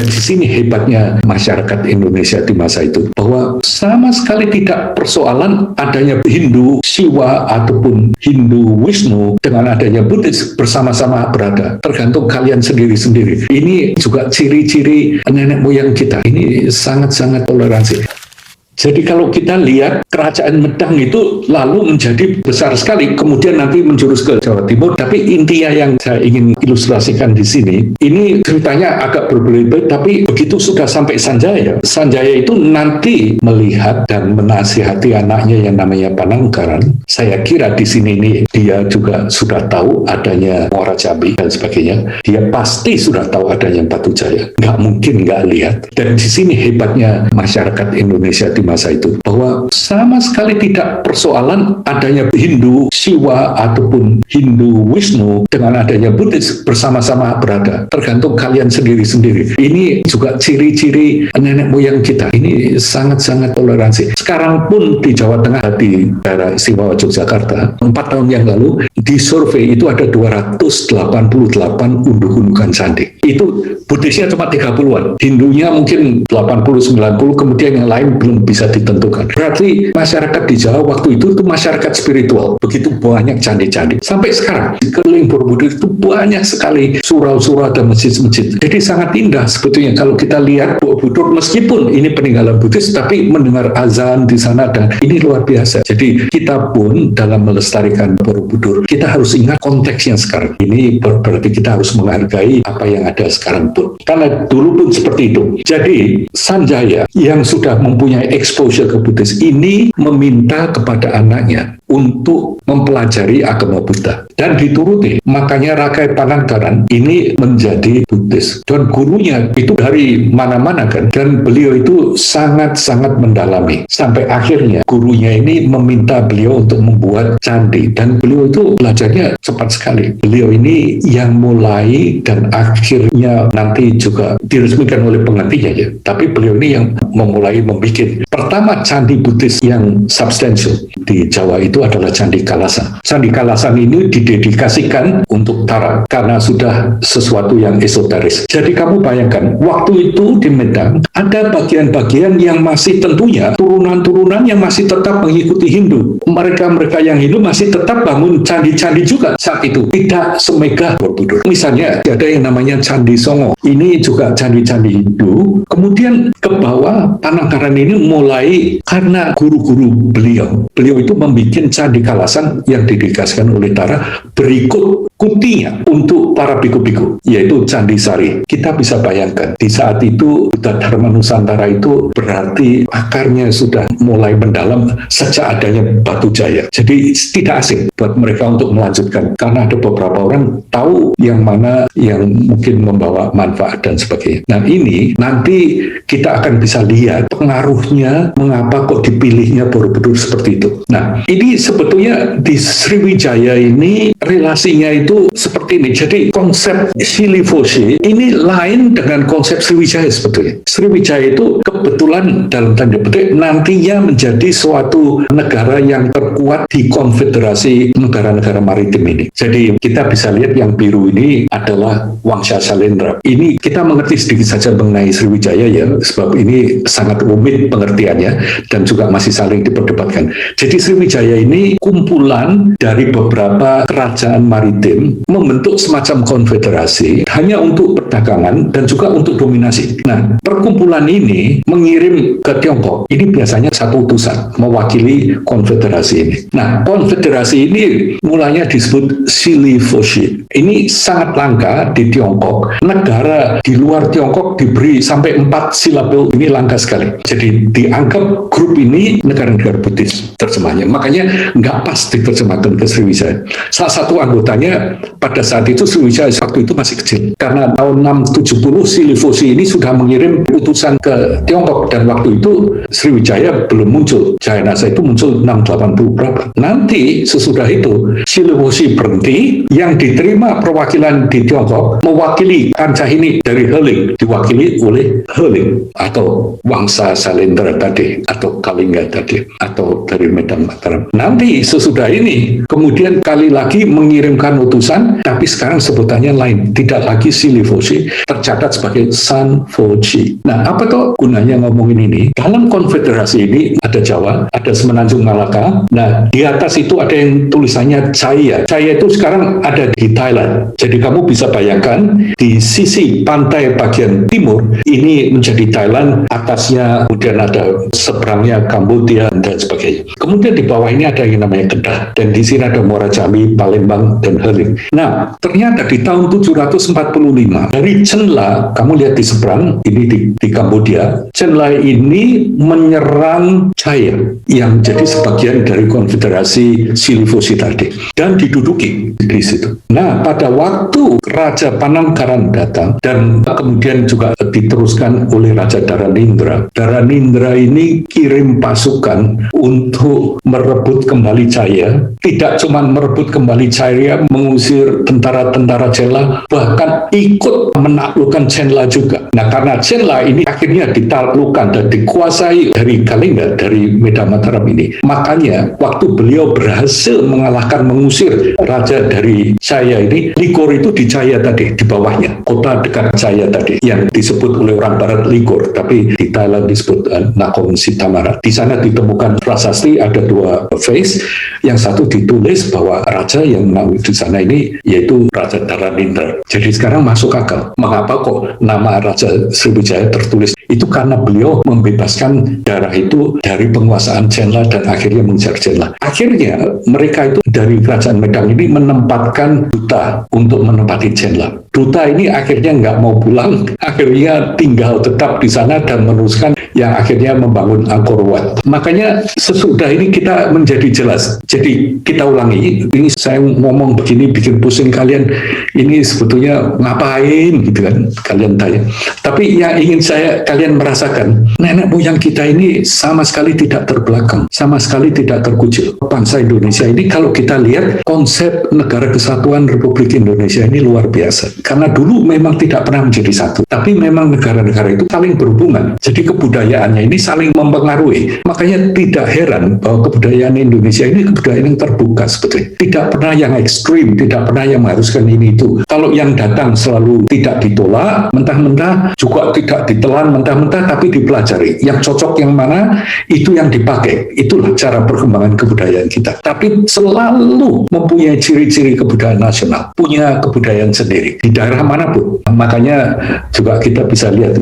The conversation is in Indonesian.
Dan di sini hebatnya masyarakat Indonesia di masa itu, bahwa sama sekali tidak persoalan adanya Hindu Siwa ataupun Hindu Wisnu dengan adanya Buddhis bersama-sama berada. Tergantung kalian sendiri-sendiri. Ini juga ciri-ciri nenek moyang kita. Ini sangat-sangat toleransi. Jadi kalau kita lihat kerajaan Medang itu lalu menjadi besar sekali, kemudian nanti menjurus ke Jawa Timur. Tapi intinya yang saya ingin ilustrasikan di sini, ini ceritanya agak berbeda, tapi begitu sudah sampai Sanjaya, Sanjaya itu nanti melihat dan menasihati anaknya yang namanya Panangkaran. Saya kira di sini ini dia juga sudah tahu adanya Muara Jambi dan sebagainya. Dia pasti sudah tahu adanya Batu Jaya. Nggak mungkin nggak lihat. Dan di sini hebatnya masyarakat Indonesia di masa itu, bahwa sama sekali tidak persoalan adanya Hindu Siwa ataupun Hindu Wisnu dengan adanya Buddhis bersama-sama berada. Tergantung kalian sendiri-sendiri. Ini juga ciri-ciri nenek moyang kita. Ini sangat-sangat toleransi. Sekarang pun di Jawa Tengah, di daerah istimewa Yogyakarta, 4 tahun yang lalu di survei itu ada 288 unduh-undukan candi. Itu Buddhisnya cuma 30-an, Hindunya mungkin 80-90, kemudian yang lain belum bisa ditentukan. Berarti masyarakat di Jawa waktu itu masyarakat spiritual. Begitu banyak candi-candi. Sampai sekarang di keliling Borobudur itu banyak sekali surau-surau dan masjid-masjid. Jadi sangat indah sebetulnya kalau kita lihat Borobudur, meskipun ini peninggalan Buddhis, tapi mendengar azan di sana, dan ini luar biasa. Jadi kita pun dalam melestarikan Borobudur, kita harus ingat konteksnya sekarang. Ini berarti kita harus menghargai apa yang ada sekarang pun. Karena dulu pun seperti itu. Jadi Sanjaya yang sudah mempunyai exposure ke Buddhis ini meminta kepada anaknya untuk mempelajari agama Buddha dan dituruti. Makanya Rakai Panangkaran ini menjadi Buddhis, dan gurunya itu dari mana-mana kan, dan beliau itu sangat-sangat mendalami sampai akhirnya gurunya ini meminta beliau untuk membuat candi, dan beliau itu belajarnya cepat sekali. Beliau ini yang mulai dan akhirnya nanti juga diresmikan oleh penggantinya ya, tapi beliau ini yang memulai membuat pertama candi Buddhis yang substansial di Jawa itu adalah Candi Kalasan. Candi Kalasan ini didedikasikan untuk Tara karena sudah sesuatu yang esoteris. Jadi kamu bayangkan, waktu itu di Medang ada bagian-bagian yang masih tentunya turunan-turunan yang masih tetap mengikuti Hindu. Mereka-mereka yang Hindu masih tetap bangun candi-candi juga saat itu. Tidak semegah Borobudur. Misalnya ada yang namanya Candi Songo. Ini juga candi-candi Hindu. Kemudian ke bawah Panangkaran ini mulai karena guru-guru beliau. Beliau itu membuat Candi Kalasan yang didedikasikan oleh Tara berikut kutinya untuk para biku-biku, yaitu Candi Sari. Kita bisa bayangkan, di saat itu Buddha Dharma Nusantara itu berarti akarnya sudah mulai mendalam sejak adanya Batu Jaya. Jadi tidak asing buat mereka untuk melanjutkan, karena ada beberapa orang tahu yang mana yang mungkin membawa manfaat dan sebagainya. Nah ini nanti kita akan bisa lihat pengaruhnya mengapa kok dipilihnya Borobudur seperti itu. Nah ini sebetulnya di Sriwijaya ini relasinya itu seperti ini. Jadi konsep Silifosi ini lain dengan konsep Sriwijaya sebetulnya. Sriwijaya itu kebetulan dalam tanda petik nantinya menjadi suatu negara yang terkuat di konfederasi negara-negara maritim ini. Jadi kita bisa lihat yang biru ini adalah Wangsa Salendra. Ini kita mengerti sedikit saja mengenai Sriwijaya ya, sebab ini sangat rumit pengertiannya dan juga masih saling diperdebatkan. Jadi Sriwijaya ini kumpulan dari beberapa kerajaan maritim membentuk semacam konfederasi hanya untuk perdagangan dan juga untuk dominasi. Nah, perkumpulan ini mengirim ke Tiongkok. Ini biasanya satu utusan mewakili konfederasi ini. Nah, konfederasi ini mulanya disebut Silifosi. Ini sangat langka di Tiongkok. Negara di luar Tiongkok diberi sampai 4 silabel. Ini langka sekali. Jadi dianggap grup ini negara-negara Buddhis terjemahnya. Makanya nggak pas diterjemahkan ke Sriwijaya. Salah satu anggotanya pada saat itu Sriwijaya waktu itu masih kecil. Karena tahun 670 Silifosi ini sudah mengirim utusan ke Tiongkok, dan waktu itu Sriwijaya belum muncul. Jayanasa itu muncul 680 berapa. Nanti sesudah itu Silifosi berhenti, yang diterima perwakilan di Tiongkok mewakili Kancahini dari Heling, diwakili oleh Heling atau Wangsa Salendra tadi atau Kalingga tadi atau dari Medan Mataram. Nanti sesudah ini kemudian kali lagi mengirimkan utusan, tapi sekarang sebutannya lain, tidak lagi Sili Foci, tercatat sebagai San Foci. Nah, apa tuh gunanya ngomongin ini? Dalam konfederasi ini ada Jawa, ada Semenanjung Malaka. Nah, di atas itu ada yang tulisannya Chaya. Chaya itu sekarang ada di Thailand. Jadi kamu bisa bayangkan di sisi pantai bagian timur ini menjadi Thailand, atasnya kemudian ada seberangnya Kamboja dan sebagainya. Kemudian di bawah ini ada yang namanya Kedah, dan di sini ada Muara Jambi, Palembang, dan Halim. Nah, ternyata di tahun 745 dari Chenla, kamu lihat di seberang ini di Kamboja, Chenla ini menyerang Chaya yang jadi sebagian dari konfederasi Sili Foci tadi dan diduduki di situ. Nah, pada waktu Raja Panangkaran datang dan kemudian juga diteruskan oleh Raja Dharanindra. Dharanindra ini kirim pasukan untuk merebut kembali Chaya. Tidak cuma merebut kembali Chaya, mengusir tentara-tentara Chenla, bahkan ikut menaklukkan Chenla juga. Nah, karena Chenla ini akhirnya ditaklukkan dan dikuasai dari Kalinga, dari Medan Mataram ini. Makanya waktu beliau berhasil mengalahkan, mengusir raja dari Chaya ini, Ligor itu di Chaya tadi, di bawahnya, kota dekat Chaya tadi, yang disebut oleh orang barat Ligor, tapi di Thailand disebut Nakhon Si Thammarat. Di sana ditemukan prasasti, ada dua face, yang satu ditulis bahwa raja yang di sana ini yaitu Raja Dharanindra. Jadi sekarang masuk akal, mengapa kok nama Raja Sriwijaya tertulis? Itu karena beliau membebaskan daerah itu dari penguasaan Chenla dan akhirnya mengejar Chenla. Akhirnya mereka itu dari kerajaan Medang ini menempatkan duta untuk menempati Chenla. Duta ini akhirnya nggak mau pulang, akhirnya tinggal tetap di sana dan meneruskan yang akhirnya membangun Angkor Wat. Makanya sesudah ini kita menjadi jelas. Jadi kita ulangi, ini saya ngomong begini bikin pusing kalian, ini sebetulnya ngapain gitu kan, kalian tanya. Tapi yang ingin kalian merasakan, nenek moyang kita ini sama sekali tidak terbelakang, sama sekali tidak terkucil. Bangsa Indonesia ini kalau kita lihat konsep negara kesatuan Republik Indonesia ini luar biasa. Karena dulu memang tidak pernah menjadi satu, tapi memang negara-negara itu saling berhubungan. Jadi kebudayaannya ini saling mempengaruhi. Makanya tidak heran bahwa kebudayaan Indonesia ini kebudayaan yang terbuka sebetulnya. Tidak pernah yang ekstrim, tidak pernah yang mengharuskan ini itu. Kalau yang datang selalu tidak ditolak, mentah-mentah juga tidak ditelan mentah-mentah, tapi dipelajari. Yang cocok yang mana, itu yang dipakai. Itulah cara perkembangan kebudayaan kita. Tapi selalu mempunyai ciri-ciri kebudayaan nasional, punya kebudayaan sendiri di daerah manapun. Makanya juga kita bisa lihat